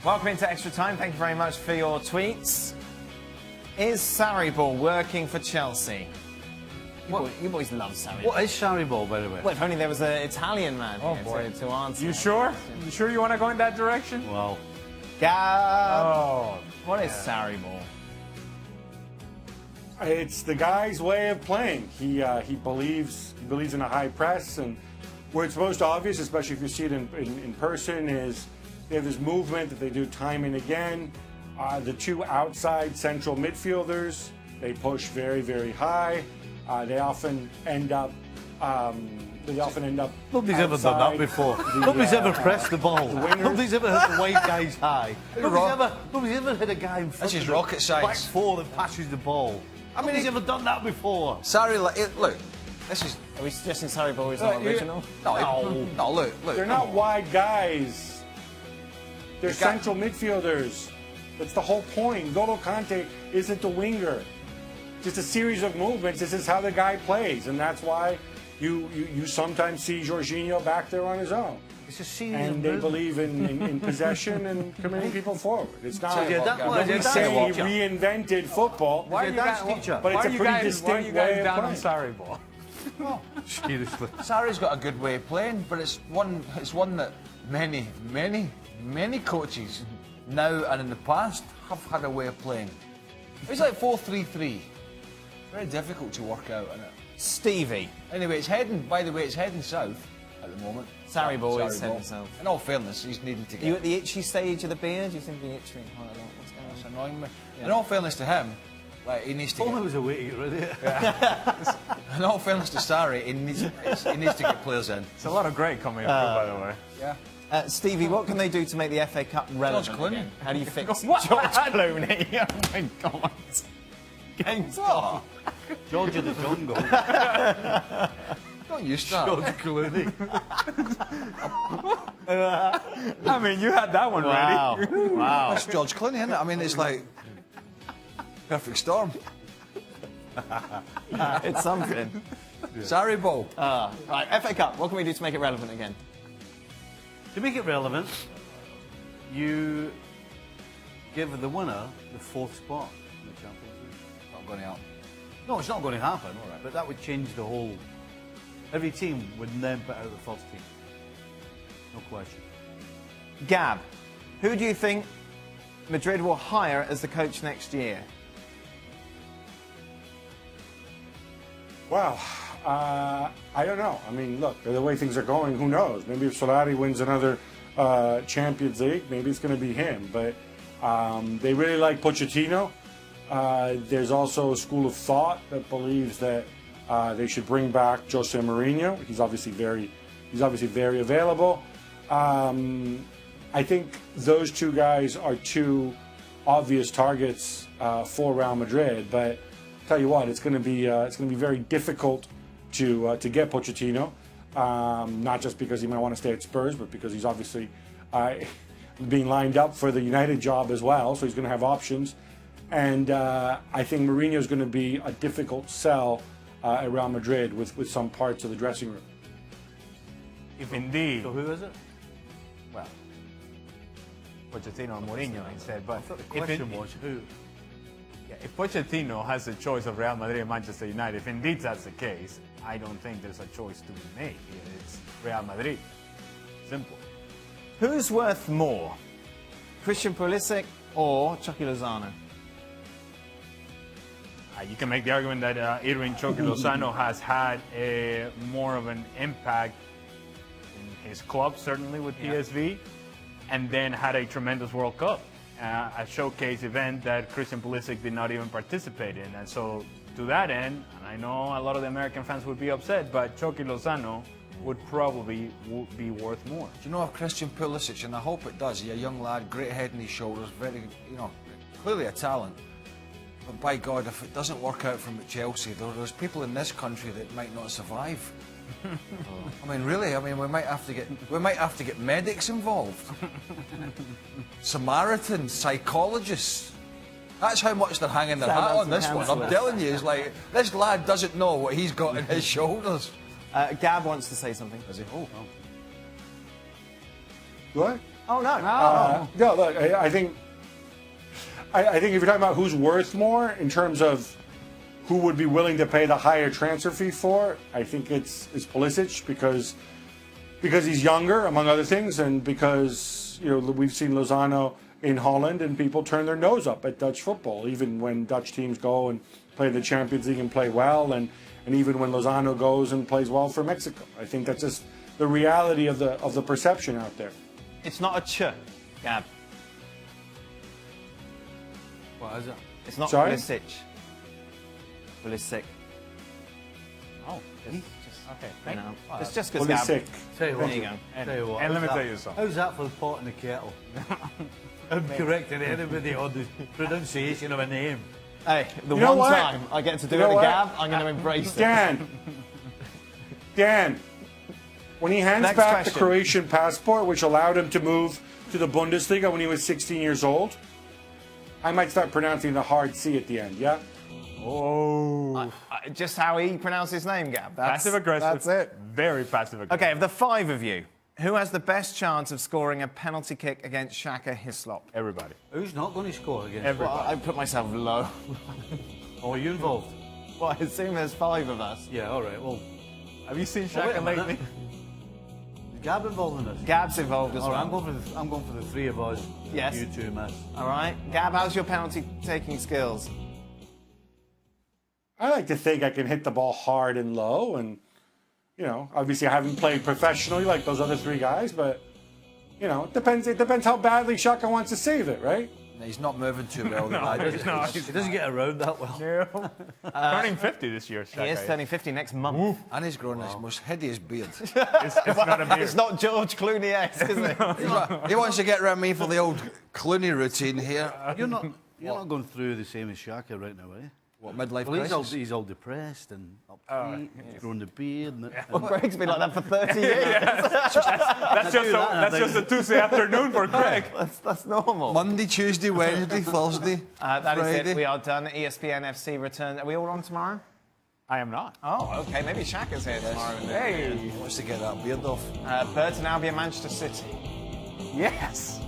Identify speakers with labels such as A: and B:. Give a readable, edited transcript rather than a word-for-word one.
A: Welcome into Extra Time. Thank you very much for your tweets. Is Sarri ball working for Chelsea? You boys love Sarri.
B: What is Sarri ball, by the way?
A: Well, if only there was an Italian man here to answer.
C: You sure? You sure you want to go in that direction?
B: Well,
A: Gab, what is Sarri ball?
D: It's the guy's way of playing. He believes in a high press, and where it's most obvious, especially if you see it in person, is they have this movement that they do time and again. The two outside central midfielders, they push very, very high. They often end up.
B: nobody's ever done that before. Nobody's ever pressed the ball. Nobody's ever hit the white guys high. Nobody's ever hit a guy in front.
E: This is
B: of
E: rocket science.
B: Back four that passes the ball. Nobody's ever done that before.
E: Sarri, look, this is.
A: Are we suggesting Sarri ball is not original?
E: No, look.
D: They're not wide guys. They're central midfielders. That's the whole point. N'Golo Kante isn't a winger. Just a series of movements. This is how the guy plays, and that's why you sometimes see Jorginho back there on his own.
B: It's a series
D: And
B: of
D: they
B: movements.
D: believe in possession and committing people forward. It's not.
B: we
D: say he reinvented football,
C: Why are you guys,
B: teacher.
D: but it's a pretty
C: why are
D: distinct
C: you
D: way
C: guys
D: of
C: down on
D: playing.
C: Sarri ball?
B: Seriously.
E: Sarri's got a good way of playing, but it's one that many coaches now and in the past have had a way of playing. It's like 4-3-3. Very difficult to work out, isn't it?
A: Stevie.
E: Anyway, it's heading south at the moment.
A: Sarri ball is
E: Sarri
A: heading
E: ball.
A: south.
E: In all fairness, he's needing to
A: Are you
E: get.
A: at the itchy stage of the beard? Do you seem to be itching quite a lot? What's going on?
E: It's annoying me. In all fairness to him, like he needs to.
B: Only
E: Get,
B: was a way to get rid of it.
E: in all fairness to Sarri, he needs to get players in.
C: It's a lot of great coming through, by the way.
E: Yeah.
A: Stevie, what can they do to make the FA Cup relevant
E: Clooney.
A: again? How do you fix
C: What?
A: George Clooney? Oh my God. Game start.
B: George of the Jungle.
E: Don't you start.
B: George Clooney.
C: I mean, you had that one ready.
A: Wow.
E: That's George Clooney, isn't it? I mean, it's like perfect storm.
A: It's something.
E: Sarri ball.
A: Right, FA Cup, what can we do to make it relevant again?
B: To make it relevant, you give the winner the fourth spot in the championship.
E: Not going out.
B: No, it's not going to happen, but that would change the whole. Every team would then put out the first team. No question.
A: Gab, who do you think Madrid will hire as the coach next year?
D: Wow. I don't know. I mean, look, the way things are going, who knows? Maybe if Solari wins another Champions League, maybe it's going to be him. But they really like Pochettino. There's also a school of thought that believes that they should bring back Jose Mourinho. He's obviously very available. I think those two guys are two obvious targets for Real Madrid. But tell you what, it's going to be very difficult to get Pochettino. Not just because he might want to stay at Spurs, but because he's obviously being lined up for the United job as well. So he's going to have options. And I think Mourinho is going to be a difficult sell at Real Madrid with some parts of the dressing room.
C: If indeed,
B: So who is it?
C: well, Pochettino or Mourinho instead. But
B: The question was who.
C: if Pochettino has the choice of Real Madrid and Manchester United, if indeed that's the case, I don't think there's a choice to be made. It's Real Madrid. Simple.
A: Who's worth more, Christian Pulisic or Chucky Lozano?
C: You can make the argument that Hirving Lozano has had more of an impact in his club, certainly with PSV, and then had a tremendous World Cup, a showcase event that Christian Pulisic did not even participate in. And so to that end, and I know a lot of the American fans would be upset, but Chucky Lozano would probably be worth more.
E: Do you know of Christian Pulisic? And I hope it does. He's a young lad, great head on his shoulders, very, clearly a talent. But by God, if it doesn't work out for him at Chelsea, there's people in this country that might not survive. I mean, really. I mean, we might have to get medics involved. Samaritans, psychologists. That's how much they're hanging their hat on this one. I'm telling you, it's like this lad doesn't know what he's got in his shoulders.
A: Gab wants to say something.
E: Is he?
D: What?
A: Oh, no.
D: No, look, I think if you're talking about who's worth more in terms of who would be willing to pay the higher transfer fee for, I think it's Pulisic because he's younger, among other things, and because we've seen Lozano in Holland and people turn their nose up at Dutch football, even when Dutch teams go and play in the Champions League and play well, and even when Lozano goes and plays well for Mexico. I think that's just the reality of the perception out there.
A: It's not a Gab.
B: What is it?
A: It's not
D: Sorry?
A: Pulisic. Pulisic.
C: Oh,
A: Okay.
C: thank you.
A: It's just because Gab.
D: Pulisic.
B: Tell you what.
A: There you go.
B: Tell you what.
C: And let me
B: how's
C: tell
B: that-
C: you something.
B: How's that for the pot and the kettle? I'm correcting anybody on the pronunciation of a name.
A: Hey, the
D: You know
A: one
D: what?
A: time I get to do
D: You know
A: it to
D: what?
A: Gab, I'm going to embrace it.
D: Dan, when he hands
A: Next
D: back the
A: question.
D: Croatian passport, which allowed him to move to the Bundesliga when he was 16 years old, I might start pronouncing the hard C at the end, yeah?
A: Just how he pronounced his name, Gab.
C: Passive aggressive.
A: That's it.
C: Very passive aggressive.
A: Okay, of the five of you, who has the best chance of scoring a penalty kick against Shaka Hislop?
C: Everybody.
B: Who's not going to score against?
C: Everybody.
A: Well, I put myself low.
B: Oh, are you involved?
A: Well, I assume there's five of us.
B: Yeah, all right. Well,
C: Have you seen
B: wait
C: Shaka
B: a minute.
C: lately?
B: Is Gab involved in this?
A: Gab's involved as
B: All right,
A: well.
B: I'm going for the three of us.
A: Yes.
B: You two, miss.
A: All right. Gab, how's your penalty taking skills?
D: I like to think I can hit the ball hard and low, and obviously I haven't played professionally like those other three guys, but it depends how badly Shaka wants to save it, right?
E: He's not moving too well.
C: No, he's not.
B: He doesn't get around that well.
C: No. Turning 50 this year, Shaka.
A: He is turning 50 next month.
E: And he's grown this most hideous beard.
C: It's not a beard.
A: It's not George Clooney-esque, is it?
E: He wants to get around me for the old Clooney routine here.
B: You're not going through the same as Shaka right now, are you?
E: What, midlife
B: Well,
E: crisis?
B: he's all depressed and upbeat. He's growing the beard.
A: Well, Greg's been like that for 30 years.
C: That's just a Tuesday afternoon for Craig.
A: That's normal.
E: Monday, Tuesday, Wednesday, Thursday,
A: That is
E: Friday.
A: it. We are done. ESPN FC return. Are we all on tomorrow?
C: I am not.
A: Oh, okay. Maybe Shaka's here tomorrow.
C: Hey.
E: He wants to get that beard off.
A: Burton Albion, Manchester City.
C: Yes.